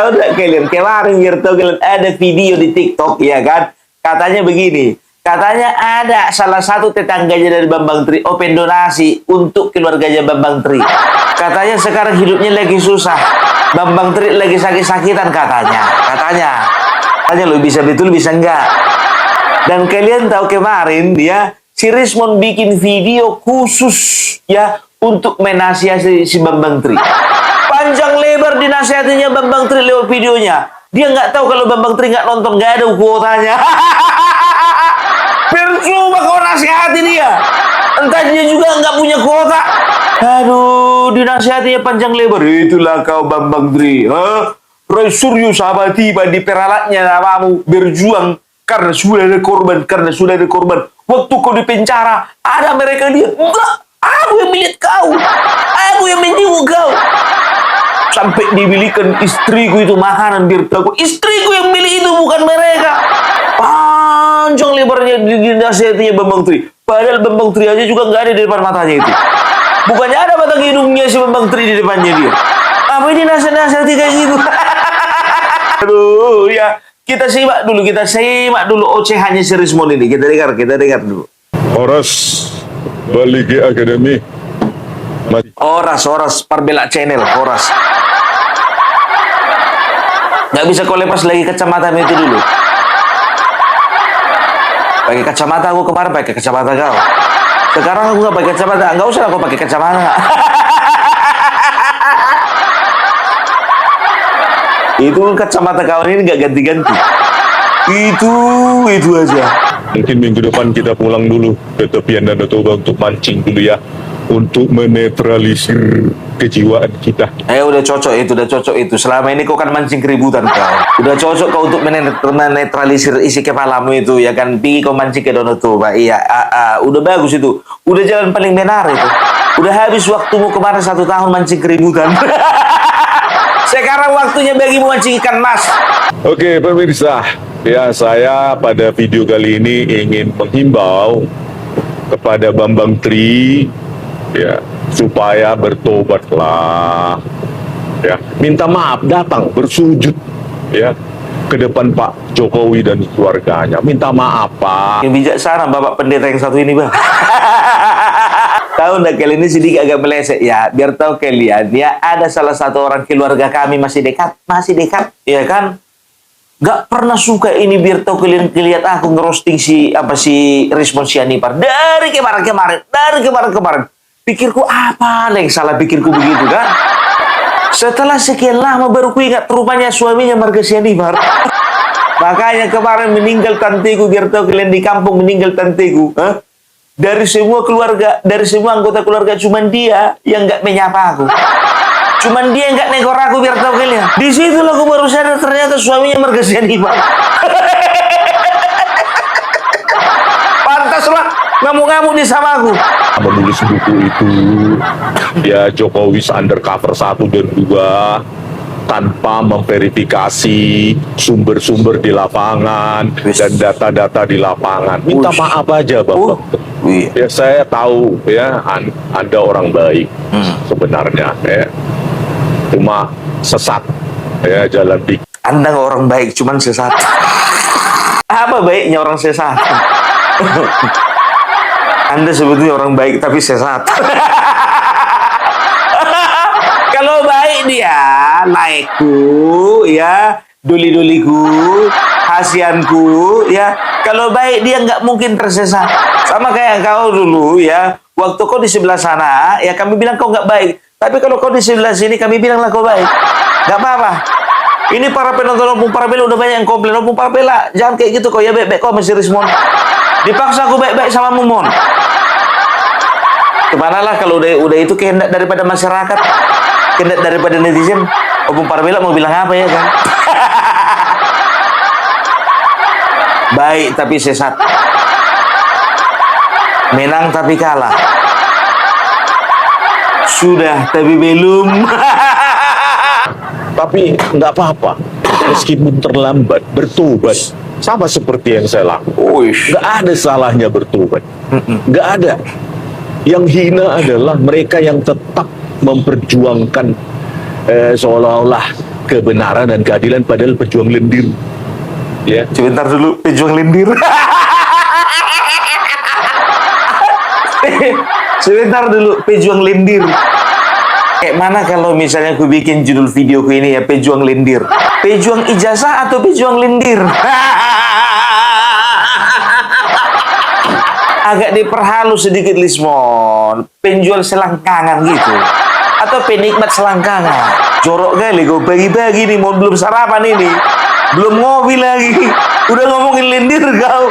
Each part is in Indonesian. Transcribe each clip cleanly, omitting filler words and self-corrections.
Tahu nggak kalian? Kemarin Wirto kalian ada video di TikTok, ya kan? Katanya begini. Katanya ada salah satu tetangganya dari Bambang Tri open donasi untuk keluarganya Bambang Tri. Katanya sekarang hidupnya lagi susah. Bambang Tri lagi sakit-sakitan katanya. Katanya lo bisa betul bisa enggak. Dan kalian tahu kemarin dia si Rismon bikin video khusus ya untuk menasihati si Bambang Tri. Panjang lebar dinasihatinya Bambang Tri lewat videonya. Dia nggak tahu kalau Bambang Tri nggak nonton, nggak ada kuotanya. Percuma kau nasihati dia. Entah dia juga nggak punya kuota. Aduh, dinasihatinya panjang lebar. Itulah kau Bambang Tri. Roy Suryo sahabat tiba di peralatnya namamu berjuang karena sudah ada korban. Waktu kau di penjara, ada mereka dia. Enggak, aku yang milik kau. Aku yang menjenguk kau. Sampai dibilikan istriku itu makanan biar tahu. Istriku yang milih itu bukan mereka. Panjang lebarnya dinasihatinya Bambang Tri. Padahal Bambang Tri aja juga nggak ada di depan matanya itu. Bukannya ada batang hidungnya si Bambang Tri di depannya dia. Apa ini nasihati kayak gitu? Aduh, ya. Kita simak dulu ocehannya si Rismon ini. Kita dengar dulu. Horas balik ke akademi. Horas Parbela Channel, Horas. Nggak bisa kau lepas lagi kacamata itu dulu. Pakai kacamata aku kemarin pakai kacamata kau. Sekarang aku nggak pakai kacamata. Nggak usah aku pakai kacamata. Itu kacamata kau ini nggak ganti-ganti. Itu aja. Mungkin minggu depan kita pulang dulu ke tepian Danau Toba untuk mancing dulu ya, untuk menetralisir kejiwaan kita. Udah cocok itu. Selama ini kau kan mancing keributan kau. Udah cocok kau untuk menetralisir isi kepalamu itu ya kan. Pergi kau mancing ke Danau Toba. Iya, udah bagus itu. Udah jalan paling benar itu. Udah habis waktumu kemarin 1 tahun mancing keributan. Sekarang waktunya bagimu mancing ikan mas. Oke pemirsa, ya saya pada video kali ini ingin menghimbau kepada Bambang Tri ya supaya bertobatlah ya, minta maaf, datang bersujud ya ke depan Pak Jokowi dan keluarganya, minta maaf Pak. Yang bijaksana Bapak Pendeta yang satu ini Bang. Tahu nggak kalian ini sedikit agak meleset ya, biar tahu kalian ya, ada salah satu orang keluarga kami masih dekat ya kan, nggak pernah suka ini biar tahu kalian lihat aku ngerosting si Rismon Sianipar dari kemarin. Pikirku apa yang salah pikirku begitu kan? Setelah sekian lama baru ku ingat rupanya suaminya Marga Sianipar. Makanya kemarin meninggal tanteku, biar tahu kalian di kampung meninggal tanteku. Dari semua keluarga, dari semua anggota keluarga, cuman dia yang nggak menyapa aku. Cuman dia yang nggak negor aku, biar tahu kalian. Di situ aku baru sadar ternyata suaminya Marga Sianipar. Pantaslah ngamuk-ngamuk di sama aku. Menulis buku itu ya Jokowi undercover 1 dan 2 tanpa memverifikasi sumber-sumber di lapangan dan data-data di lapangan. Minta maaf aja Bapak. Ya saya tahu ya Anda orang baik sebenarnya ya. Cuma sesat ya jalan pikir. Anda nggak orang baik, cuman sesat. Apa baiknya orang sesat? Anda sebetulnya orang baik tapi sesat. Kalau baik dia like-ku ya, duli-duliku, hasianku ya. Kalau baik dia nggak mungkin tersesat. Sama kayak kau dulu ya, waktu kau di sebelah sana ya kami bilang kau nggak baik. Tapi kalau kau di sebelah sini kami bilanglah kau baik. Nggak apa-apa. Ini para penonton Opung Parbela udah banyak yang komplain. Opung Parbela jangan kayak gitu kau ya, baik-baik kau masih Rismon. Dipaksa aku baik-baik sama Mumon. Kemanalah kalau udah itu kehendak daripada masyarakat, kehendak daripada netizen. Opung Parbela mau bilang apa ya kan? Baik tapi sesat. Menang tapi kalah. Sudah tapi belum. Tapi nggak apa-apa, meskipun terlambat bertobat sama seperti yang saya lakukan. Nggak ada salahnya bertobat, nggak ada. Yang hina adalah mereka yang tetap memperjuangkan seolah-olah kebenaran dan keadilan padahal pejuang lendir. Ya, Sebentar dulu, pejuang lendir. Sebentar dulu, pejuang lendir. Kayak mana kalau misalnya aku bikin judul videoku ini ya, pejuang lendir. Pejuang ijazah atau pejuang lendir? Agak diperhalus sedikit, Lismon. Penjual selangkangan gitu. Atau penikmat selangkangan. Jorok kali kau bagi-bagi nih, mau belum sarapan ini. Belum ngopi lagi. Udah ngomongin lendir kau.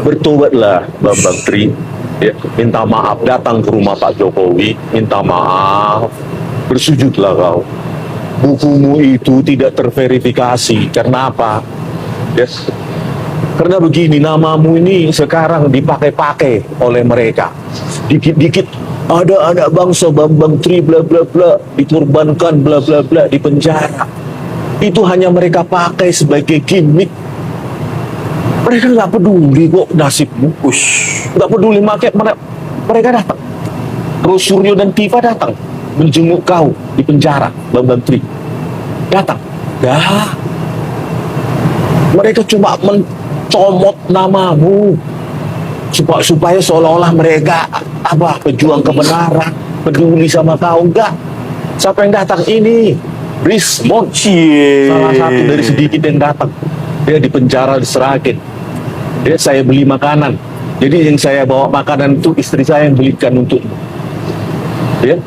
bertobatlah Bambang Tri, ya, minta maaf, datang ke rumah Pak Jokowi, minta maaf, bersujudlah kau. Bukumu itu tidak terverifikasi. Karena apa? Yes. Karena begini, namamu ini sekarang dipakai-pakai oleh mereka. Dikit-dikit ada anak bangsa Bambang Tri bla bla bla dikorbankan bla bla bla di penjara. Itu hanya mereka pakai sebagai gimmick. Mereka nggak peduli kok nasibmu. Nggak peduli, mereka datang. Rosuryo dan Tifa datang menjenguk kau di penjara, Bambang Tri. Datang. Dah. Mereka cuma mencomot namamu supaya seolah-olah mereka pejuang kebenaran, peduli sama kau. Enggak. Siapa yang datang ini? Rismon, salah satu dari sedikit yang datang. Dia di penjara diserakin. Dia saya beli makanan. Jadi yang saya bawa makanan itu istri saya yang belikan untukmu. Ya.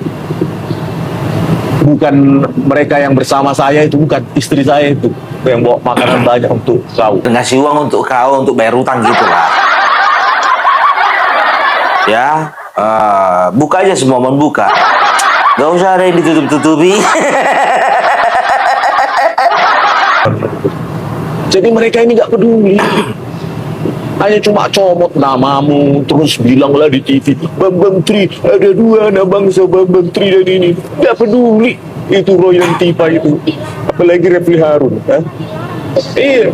Bukan mereka yang bersama saya itu, bukan istri saya itu yang bawa makanan banyak untuk kau. Ngasih uang untuk kau untuk bayar utang gitu lah. Ya, buka aja semua, mau buka. Gak usah ada yang ditutup-tutupi. Jadi mereka ini gak peduli. Hanya cuma comot namamu, terus bilanglah di TV, Bambang Tri, ada dua anak bangsa Bambang Tri dan ini. Gak peduli. Itu Roy dan Tifa itu. Apalagi Refli Harun. Iya.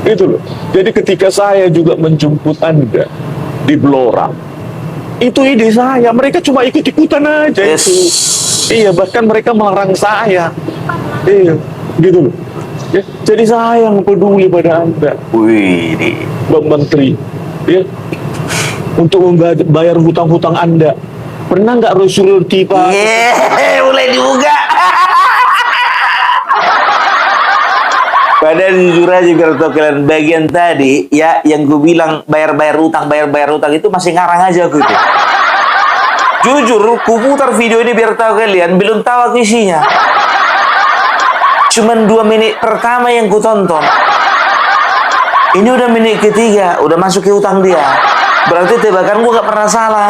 Itu loh. Jadi ketika saya juga menjemput Anda di Blora, itu ide saya. Mereka cuma ikut-ikutan aja. Yes. Itu. Iya, bahkan mereka melarang saya. Iya, gitu loh. Ya, jadi saya yang peduli pada Anda, Wih, Bambang Tri, ya, untuk membayar hutang-hutang Anda. Pernah nggak Rosuryo Tifa? mulai dibuka. Padahal jujur aja biar tau kalian, bagian tadi ya yang gue bilang bayar utang itu masih ngarang aja aku itu. Jujur, ku putar video ini biar tahu kalian, belum tahu aku isinya. Cuman 2 menit pertama yang ku tonton. Ini udah menit ketiga, udah masuk ke utang dia. Berarti tebakan gua gak pernah salah.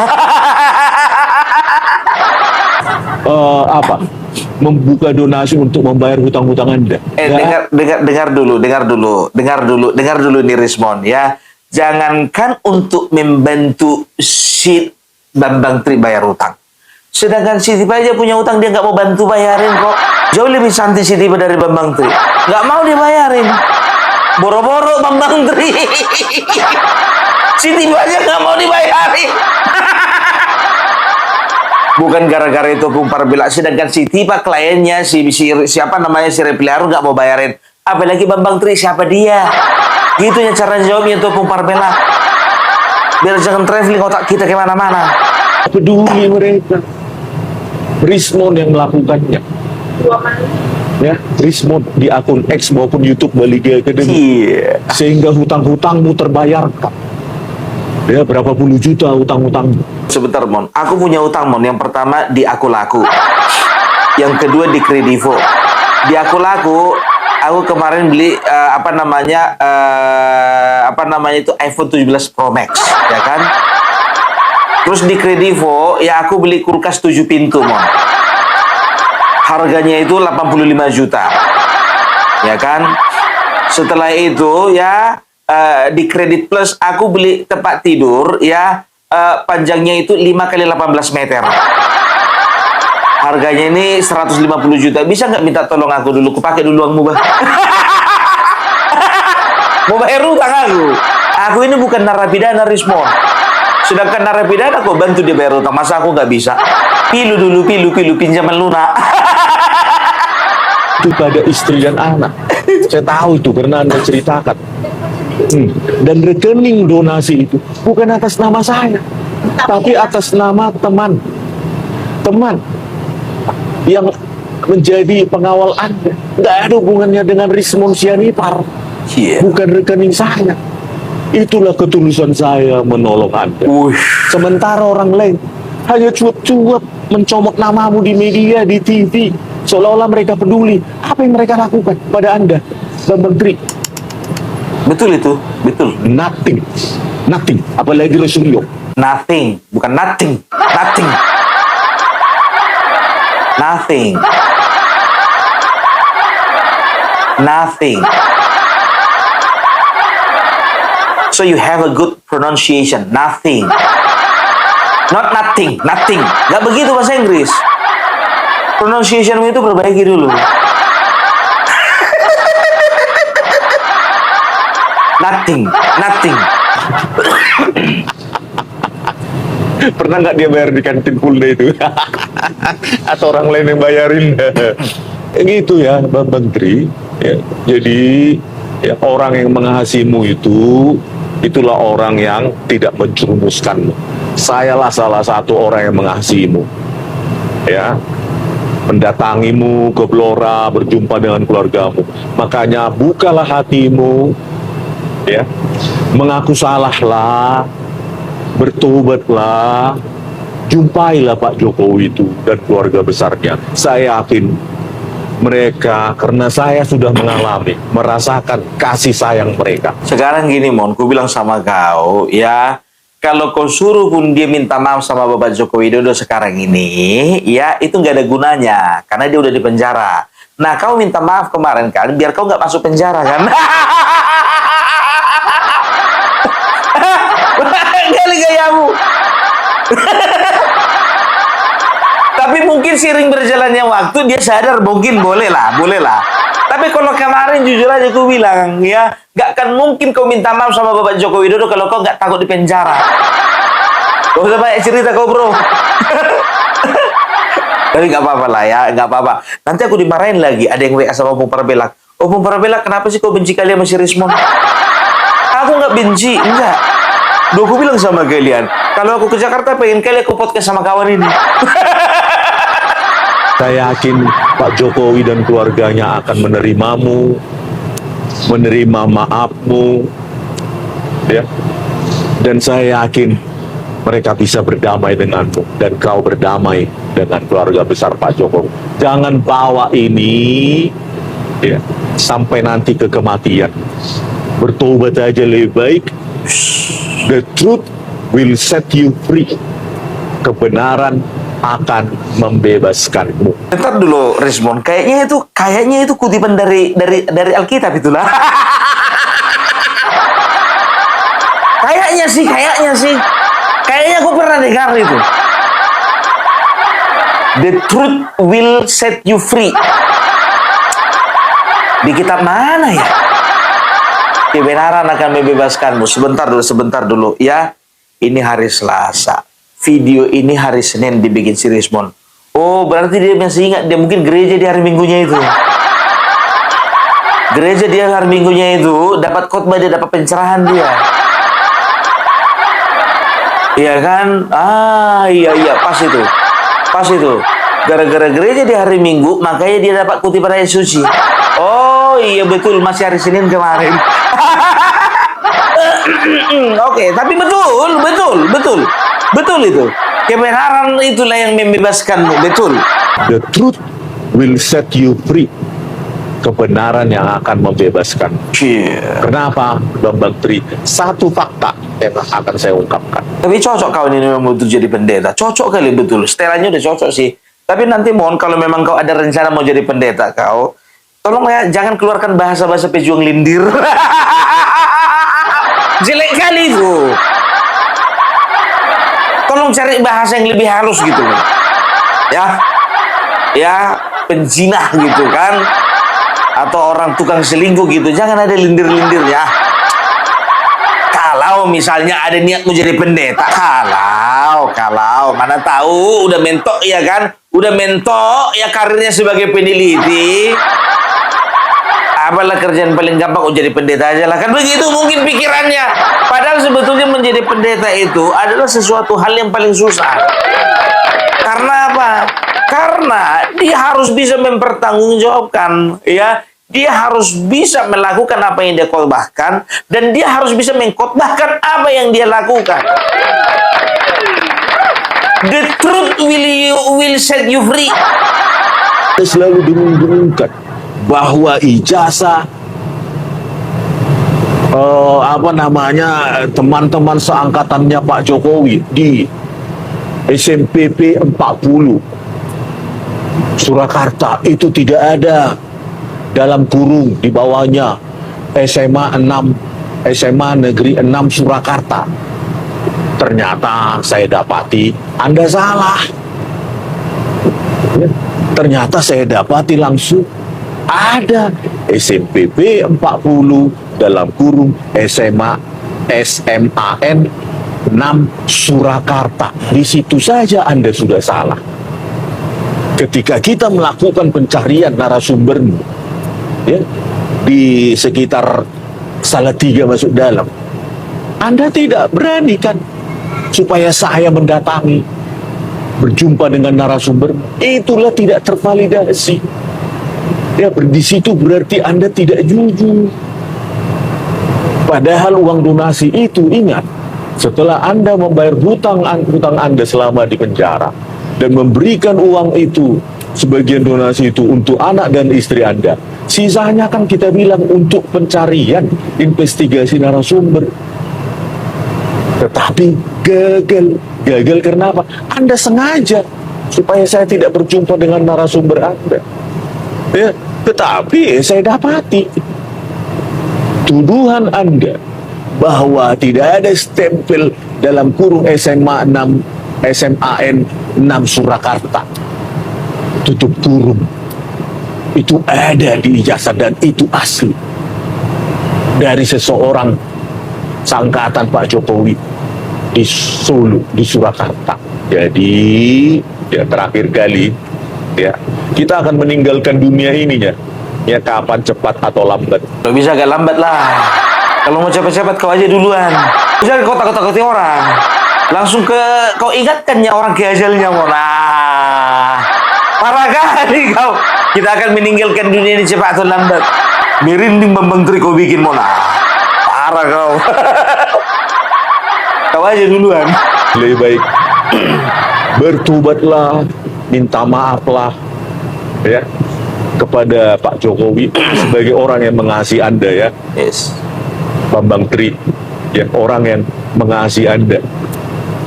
Membuka donasi untuk membayar hutang-hutang Anda. Dengar dulu nih Rismon ya. Jangankan untuk membantu si Bambang Tri bayar utang. Sedangkan si Tifa aja punya utang, dia nggak mau bantu bayarin kok. Jauh lebih santai si Tifa dari Bambang Tri. Nggak mau dibayarin. Boro-boro Bambang Tri. Si Tifa aja nggak mau dibayarin. Bukan gara-gara itu Pumpar Bela. Sedangkan si Tifa kliennya, siapa namanya, si Refli Harun nggak mau bayarin. Apalagi Bambang Tri, siapa dia? Gitu ya cara jawabnya tuh Pumpar Bela. Biar jangan traveling otak kita kemana-mana. Peduli mereka. Rismon yang melakukannya. Ya, Rismon di akun X maupun YouTube Bali Academy. Iya. Sehingga hutang-hutangmu terbayarkan. Ya, berapa puluh juta hutang-hutangmu. Sebentar, Mon. Aku punya utang, Mon. Yang pertama di Aku Laku. Yang kedua di Kredivo. Di Aku Laku, aku kemarin beli itu iPhone 17 Pro Max, ya kan? Terus di Kredivo, ya aku beli kulkas 7 pintu, Mon. Harganya itu 85 juta. Ya kan? Setelah itu, ya di Kredit Plus, aku beli tempat tidur, ya panjangnya itu 5 kali 18 meter. Harganya ini 150 juta. Bisa nggak minta tolong aku dulu? Kupakai dulu uangmu, Bah. Mau bayar utang aku. Aku ini bukan narapidana, Rismon. Sedangkan narapidana kok bantu dia bayar utang. Masa aku nggak bisa? Pilu dulu, pilu pinjaman lunak. Itu pada istri dan anak. Saya tahu itu karena Anda ceritakan. Dan rekening donasi itu bukan atas nama saya, tapi atas nama teman yang menjadi pengawal Anda. Nggak ada hubungannya dengan Rismon Sianipar. Iya. Bukan rekening saya. Itulah ketulusan saya menolong Anda. Sementara orang lain hanya cuap-cuap mencomot namamu di media, di TV, seolah-olah mereka peduli. Apa yang mereka lakukan pada Anda, Bambang Tri? Betul itu, betul. Nothing. Apalagi Rasulullah. Nothing, bukan nothing. So you have a good pronunciation. Nothing. Not nothing. Gak begitu bahasa Inggris. Pronunciationmu itu perbaiki dulu. Nothing. Pernah nggak dia bayar di kantin Pulda itu? Atau orang lain yang bayarin? Gitu ya, Bambang Tri. Ya, jadi ya, orang yang mengasihimu itulah orang yang tidak menjerumuskanmu. Sayalah salah satu orang yang mengasihimu. Ya, mendatangimu ke Blora, berjumpa dengan keluargamu. Makanya bukalah hatimu, ya, mengaku salahlah, bertobatlah, jumpailah Pak Jokowi itu dan keluarga besarnya. Saya yakin mereka, karena saya sudah mengalami, merasakan kasih sayang mereka. Sekarang gini, Mon, ku bilang sama kau, ya, kalau kau suruh pun dia minta maaf sama Bapak Joko Widodo sekarang ini, ya, itu nggak ada gunanya, karena dia udah di penjara. Nah, kau minta maaf kemarin kan, biar kau nggak masuk penjara, kan? Kali gayamu. Tapi mungkin seiring berjalannya waktu dia sadar, mungkin boleh lah. Tapi kalau kemarin jujur aja aku bilang, ya, gak akan mungkin kau minta maaf sama Bapak Joko Widodo kalau kau gak takut di penjara. Gak usah banyak cerita kau, bro. Tapi gak apa-apa lah ya, gak apa-apa. Nanti aku dimarahin lagi, ada yang WA sama Opung Parabelak. Opung Parabelak, kenapa sih kau benci kali sama si Rismon? Aku gak benci, enggak. Duh, aku bilang sama kalian, kalau aku ke Jakarta pengen kali aku podcast sama kawan ini. Saya yakin Pak Jokowi dan keluarganya akan menerimamu, menerima maafmu, ya. Dan saya yakin mereka bisa berdamai denganmu dan kau berdamai dengan keluarga besar Pak Jokowi. Jangan bawa ini, ya, sampai nanti ke kematian. Bertobat aja lebih baik. The truth will set you free. Kebenaran akan membebaskanmu. Bentar dulu, Rismon. Kayaknya itu kutipan dari Alkitab itulah. Kayaknya sih. Kayaknya aku pernah dengar itu. The truth will set you free. Di kitab mana ya? Kebenaran akan membebaskanmu. Sebentar dulu ya. Ini hari Selasa. Video ini hari Senin dibikin si Rismon. Oh, berarti dia masih ingat. Dia mungkin gereja di hari Minggunya itu. Gereja dia hari Minggunya itu dapat khotbah, dia dapat pencerahan dia. Iya kan? Iya, pas itu. Gara-gara gereja di hari Minggu, makanya dia dapat kutipan ayat suci. Oh iya betul, masih hari Senin kemarin. Oke, tapi betul itu. Kebenaran itulah yang membebaskanmu, betul. The truth will set you free. Kebenaran yang akan membebaskan. Kenapa, Bambang Tri? Satu fakta yang akan saya ungkapkan. Tapi cocok kau ini memang untuk jadi pendeta. Cocok kali betul. Setelahnya udah cocok sih. Tapi nanti mohon kalau memang kau ada rencana mau jadi pendeta kau, tolong ya jangan keluarkan bahasa-bahasa pejuang lindir. Jelek kali itu. Tolong cari bahasa yang lebih halus gitu. Ya, penzinah gitu kan. Atau orang tukang selingkuh gitu. Jangan ada lindir-lindirnya. Kalau misalnya ada niat mau jadi pendeta, kalau kau mana tahu udah mentok ya kan? Udah mentok ya karirnya sebagai peneliti. Apalah kerjaan paling gampang jadi pendeta aja lah. Kan begitu mungkin pikirannya. Padahal sebetulnya menjadi pendeta itu adalah sesuatu hal yang paling susah. Karena apa? Karena dia harus bisa mempertanggungjawabkan, ya. Dia harus bisa melakukan apa yang dia khotbahkan dan dia harus bisa mengkhotbahkan apa yang dia lakukan. The truth will set you free. Selalu dengung-dengungkan bahwa ijazah teman-teman seangkatannya Pak Jokowi di SMPP 40 Surakarta itu tidak ada dalam kurung di bawahnya SMA Negeri 6 Surakarta. Ternyata saya dapati Anda salah. Ternyata saya dapati langsung ada SMPP 40 dalam kurung SMAN 6 Surakarta. Di situ saja Anda sudah salah. Ketika kita melakukan pencarian narasumbermu, ya, di sekitar Salatiga masuk dalam, Anda tidak berani kan supaya saya mendatangi, berjumpa dengan narasumber. Itulah tidak tervalidasi. Ya, di situ berarti Anda tidak jujur. Padahal uang donasi itu, ingat, setelah Anda membayar hutang Anda selama di penjara dan memberikan uang itu, sebagian donasi itu untuk anak dan istri Anda, sisanya kan kita bilang untuk pencarian investigasi narasumber. Tetapi gagal karena apa? Anda sengaja supaya saya tidak berjumpa dengan narasumber Anda. Ya, tetapi saya dapati tuduhan Anda bahwa tidak ada stempel dalam kurung SMAN 6 Surakarta, tutup kurung, itu ada di ijazah dan itu asli dari seseorang sangkatan Pak Jokowi di Solo, di Surakarta. Jadi ya terakhir kali ya kita akan meninggalkan dunia ini ya kapan cepat atau lambat. Kalau bisa agak lambat lah. Kalau mau cepat-cepat kau aja duluan. Jangan kau takut-takuti orang. Langsung kau ingatkan ya orang keajalnya mau. Nah, parah kali kau. Kita akan meninggalkan dunia ini cepat atau lambat. Merinding Bambang Tri kau bikin Mona. Parah kau. Kau aja duluan. Lebih baik bertobatlah, minta maaflah ya kepada Pak Jokowi sebagai orang yang mengasihi Anda ya. Yes. Bambang Tri ya, orang yang mengasihi Anda.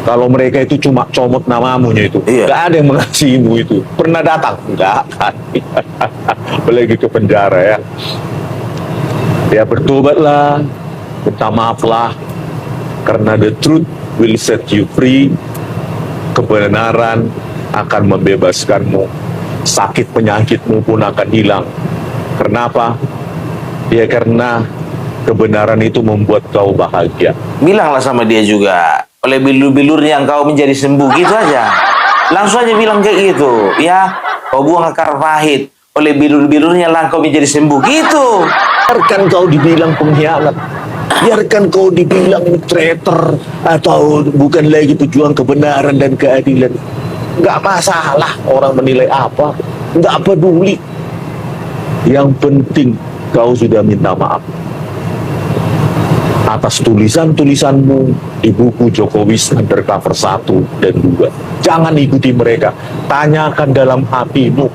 Kalau mereka itu cuma comot namamunya itu, iya, nggak ada yang mengasihimu itu. Pernah datang? Nggak akan. Apalagi ke penjara ya. Ya bertobatlah, minta maaflah, karena the truth will set you free. Kebenaran akan membebaskanmu. Sakit penyakitmu pun akan hilang. Kenapa? Ya karena kebenaran itu membuat kau bahagia. Bilanglah sama dia juga. Oleh bilur-bilurnya engkau menjadi sembuh, gitu aja. Langsung aja bilang kayak gitu, ya. Kau buang akar pahit. Oleh bilur-bilurnya lah engkau menjadi sembuh, gitu. Biarkan kau dibilang pengkhianat, biarkan kau dibilang traitor atau bukan lagi pejuang kebenaran dan keadilan. Nggak masalah orang menilai apa, nggak peduli. Yang penting kau sudah minta maaf atas tulisan-tulisanmu di buku Jokowi Undercover 1 dan 2. Jangan ikuti mereka. Tanyakan dalam hatimu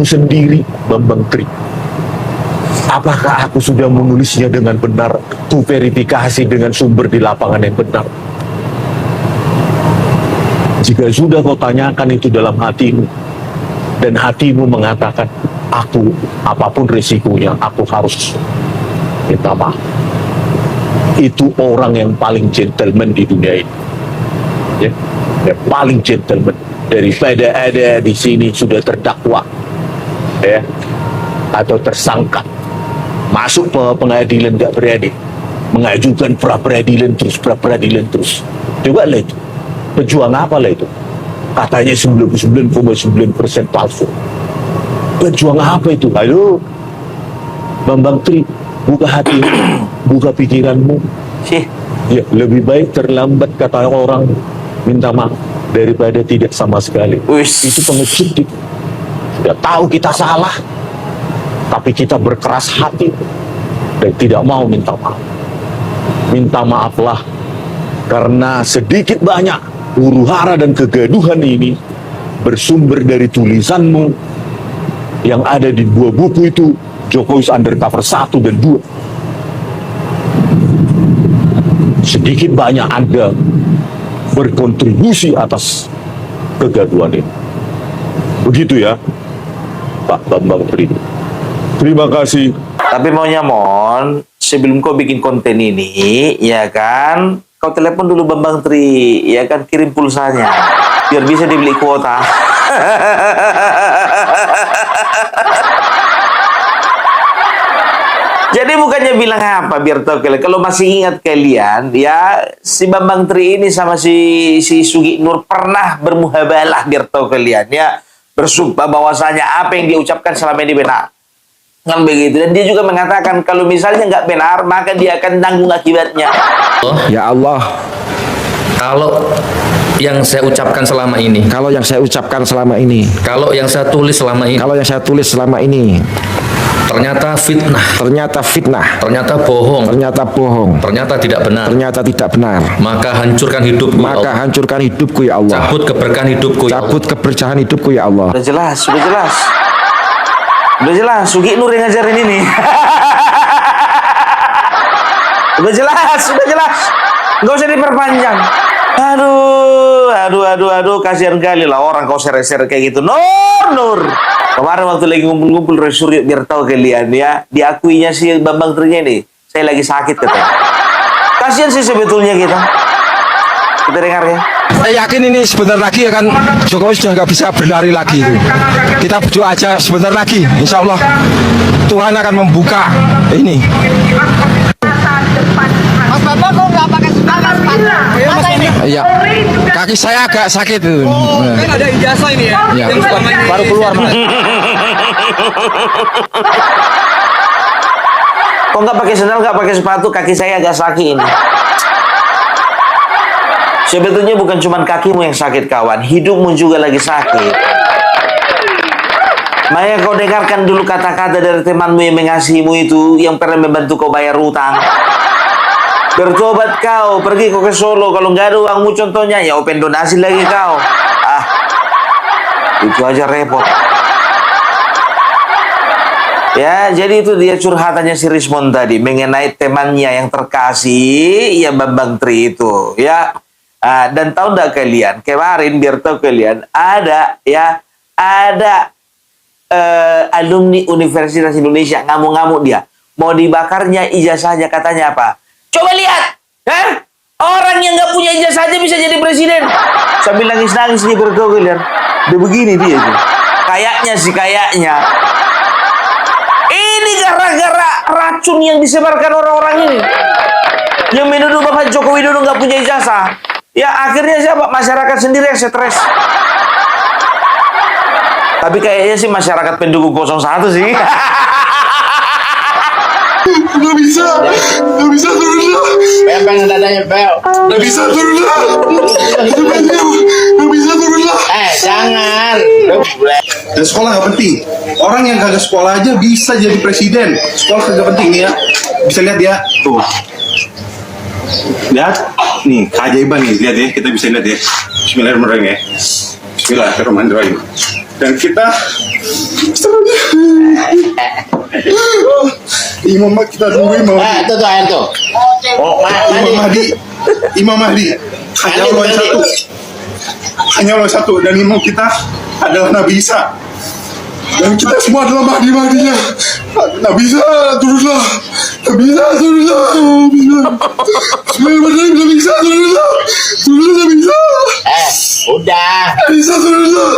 sendiri, Bambang Tri. Apakah aku sudah menulisnya dengan benar? Ku verifikasi dengan sumber di lapangan yang benar. Jika sudah kau tanyakan itu dalam hatimu, dan hatimu mengatakan, aku apapun risikonya, aku harus minta maaf. Itu orang yang paling gentleman di dunia ini. Ya, yang paling gentleman. Daripada ada di sini sudah terdakwa, ya, atau tersangka, masuk ke pengadilan nggak berani, mengajukan pra peradilan terus. Coba lah itu. Pejuang apa lah itu? Katanya 99,9% palsu. Pejuang apa itu? Ayo, Bambang Tri, buka hati, buka pikiranmu. Sih. Ya, lebih baik terlambat kata orang minta maaf daripada tidak sama sekali. Wis. Itu pengecut. Sudah tahu kita salah, tapi kita berkeras hati dan tidak mau minta maaf. Minta maaflah, karena sedikit banyak huru-hara dan kegaduhan ini bersumber dari tulisanmu yang ada di 2 buku itu, Jokowi Undercover 1 dan 2. Sedikit banyak Anda berkontribusi atas kegaduhan ini. Begitu ya, Pak Bambang Tri. Terima kasih. Tapi maunya Mon, sebelum kau bikin konten ini, ya kan, kau telepon dulu Bambang Tri, ya kan, kirim pulsanya, biar bisa dibeli kuota. Jadi bukannya bilang apa, biar tahu kalian. Kalau masih ingat kalian, ya si Bambang Tri ini sama si Sugi Nur pernah bermuhabalah, biar tahu kalian, ya bersumpah bahwasanya apa yang dia ucapkan selama ini benar. Kan begitu. Dan dia juga mengatakan kalau misalnya nggak benar, maka dia akan tanggung akibatnya. Ya Allah, Kalau yang saya ucapkan selama ini, kalau yang saya ucapkan selama ini, kalau yang saya tulis selama ini, kalau yang saya tulis selama ini ternyata fitnah, ternyata fitnah, ternyata bohong, ternyata bohong, ternyata tidak benar, ternyata tidak benar, maka hancurkan hidupku, ya maka Allah. hancurkan hidupku ya Allah. Cabut keberkahan hidupku, ya Allah. Cabut keberkahan hidupku ya Allah. Udah jelas, sudah jelas. Udah jelas, Sugi Nur yang ngajarin ini. Udah jelas, udah jelas. Nggak usah diperpanjang. Aduh, kasihan kali lah orang kau share-share kayak gitu. Nur. Kemarin waktu lagi ngumpul-ngumpul Resuryo, biar tahu kalian ya, diakuinya si Bambang Tri ini, saya lagi sakit katanya. Kasihan sih sebetulnya kita. Kita dengar ya. Saya yakin ini sebentar lagi akan Jokowi sudah nggak bisa berlari lagi itu. Kita berdoa aja sebentar lagi, insya Allah Tuhan akan membuka ini. Mas Bambang kok nggak pakai sepatu? Iya, kaki saya agak sakit itu. Kan ada ijazah ini ya? Iya. Yang selama ini Baru keluar Mas. Kok nggak pakai sandal, nggak pakai sepatu, kaki saya agak sakit ini. Sebetulnya bukan cuma kakimu yang sakit kawan, hidupmu juga lagi sakit. Maya kau dengarkan dulu kata-kata dari temanmu yang mengasihimu itu, yang pernah membantu kau bayar utang. Bertobat kau, pergi kau ke Solo. Kalau nggak ada uangmu contohnya, ya open donasi lagi kau. Itu aja repot. Ya, jadi itu dia curhatannya si Rismon tadi mengenai temannya yang terkasih, ya Bambang Tri itu, ya. Dan tahu nggak kalian, kemarin biar tahu kalian, ada alumni Universitas Indonesia ngamuk-ngamuk dia. Mau dibakarnya ijazahnya, katanya apa? Coba lihat, orang yang nggak punya ijazah aja bisa jadi presiden. Sambil nangis-nangis nih biar tahu kalian. Udah begini dia itu. Kayaknya. Ini gara-gara racun yang disebarkan orang-orang ini. Yang menuduh Bapak Joko Widodo nggak punya ijazah. Ya akhirnya siapa? Masyarakat sendiri yang stres. Tapi kayaknya sih masyarakat pendukung 01 sih. Nggak bisa turun lah. Pengen dadanya pel. Nggak bisa turun lah. Nggak bisa turun lah. Jangan. Dan sekolah nggak penting. Orang yang kagak sekolah aja bisa jadi presiden. Sekolah kagak penting nih ya. Bisa lihat ya. Tuh. Lihat. Nih keajaiban nih. Lihat ya. Kita bisa lihat ya. Bismillahirrahmanirrahim ya. Bismillahirrahmanirrahim. Dan kita Imam kita tunggu Imam. Itu tuh air tuh. Oh, Imam Mahdi. Hanya Allah yang satu. Hanya Allah yang satu. Dan imam kita adalah Nabi Isa. Dan kita semua adalah Mahdi-Mahdinya. Nabi Isa turunlah. Nabi Isa turunlah. Bismillahirrahmanirrahim. Nabi Isa turunlah. Turunlah Nabi Isa. Udah. Nabi Isa turunlah.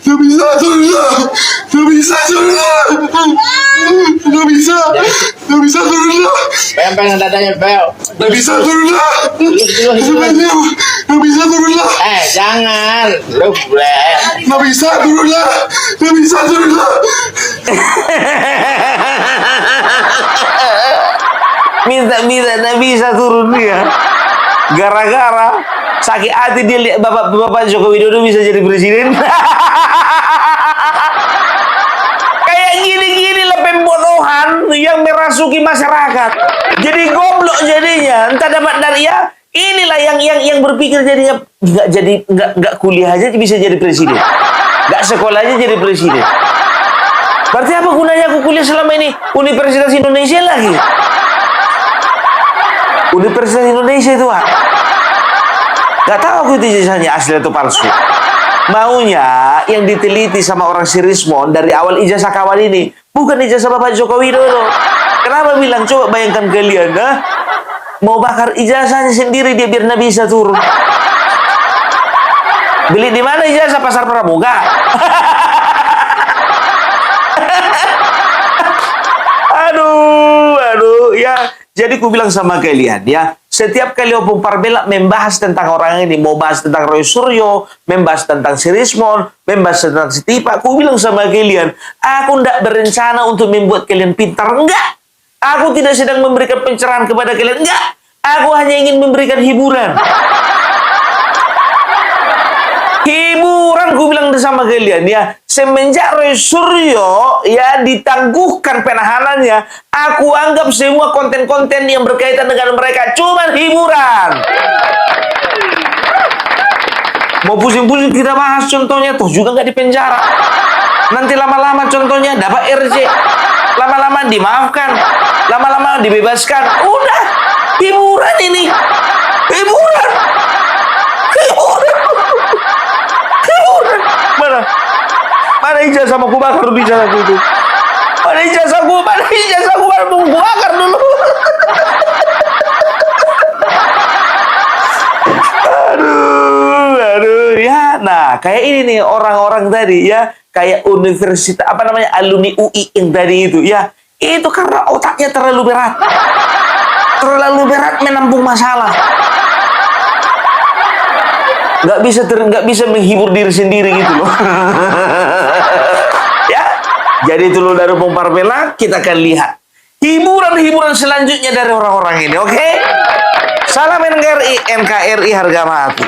Nabi Isa turunlah. Nggak bisa turunlah. Nggak bisa turunlah. Pengen dadanya bel. Nggak bisa turunlah. Terus. Sebenarnya nggak bisa turunlah. Jangan. Lu bre. Nggak bisa turunlah. Nggak bisa turunlah. Minta tak bisa turun dia. Gara-gara sakit hati dia lihat Bapak Joko Widodo bisa jadi presiden. Kayak gini-gini lah pembodohan yang merasuki masyarakat. Jadi goblok jadinya. Entah dapat dari ya. Inilah yang berpikir jadinya nggak kuliah aja bisa jadi presiden. Nggak sekolah aja jadi presiden. Berarti apa gunanya aku kuliah selama ini? Universitas Indonesia lagi. Universitas Indonesia itu, Pak. Gak tahu aku itu ijazahnya asli atau palsu. Maunya yang diteliti sama orang si Rismon dari awal ijazah kawan ini bukan ijazah Bapak Joko Widodo. Kenapa bilang? Coba bayangkan kalian, mau bakar ijazahnya sendiri dia biar nggak bisa turun. Beli di mana ijazah? Pasar Pramuka. Aduh, ya. Jadi ku bilang sama kalian ya, setiap kali Opung Parbela membahas tentang orang ini, mau bahas tentang Roy Suryo, membahas tentang si Rismon, membahas tentang si Tipa, ku bilang sama kalian, aku tidak berencana untuk membuat kalian pintar, enggak. Aku tidak sedang memberikan pencerahan kepada kalian, enggak. Aku hanya ingin memberikan hiburan. Hiburan, ku bilang sama kalian ya, semenjak Roy Suryo ya ditangguhkan penahanannya, aku anggap semua konten-konten yang berkaitan dengan mereka cuma hiburan. Mau pusing-pusing kita bahas contohnya, toh juga nggak di penjara. Nanti lama-lama contohnya dapat RJ, lama-lama dimaafkan, lama-lama dibebaskan. Udah, hiburan ini, hiburan. Mana ijazah sama ku bakar dulu ijazahku itu. Mana ijazahku mana mau ku bakar dulu. Aduh ya. Nah, kayak ini nih orang-orang tadi ya, kayak universitas apa namanya alumni UI yang tadi itu ya. Itu karena otaknya terlalu berat. Terlalu berat menampung masalah. Nggak bisa menghibur diri sendiri gitu loh. Ya, jadi itu loh dari Opung Parbela, kita akan lihat hiburan-hiburan selanjutnya dari orang-orang ini, oke? Salam NKRI, NKRI harga mati.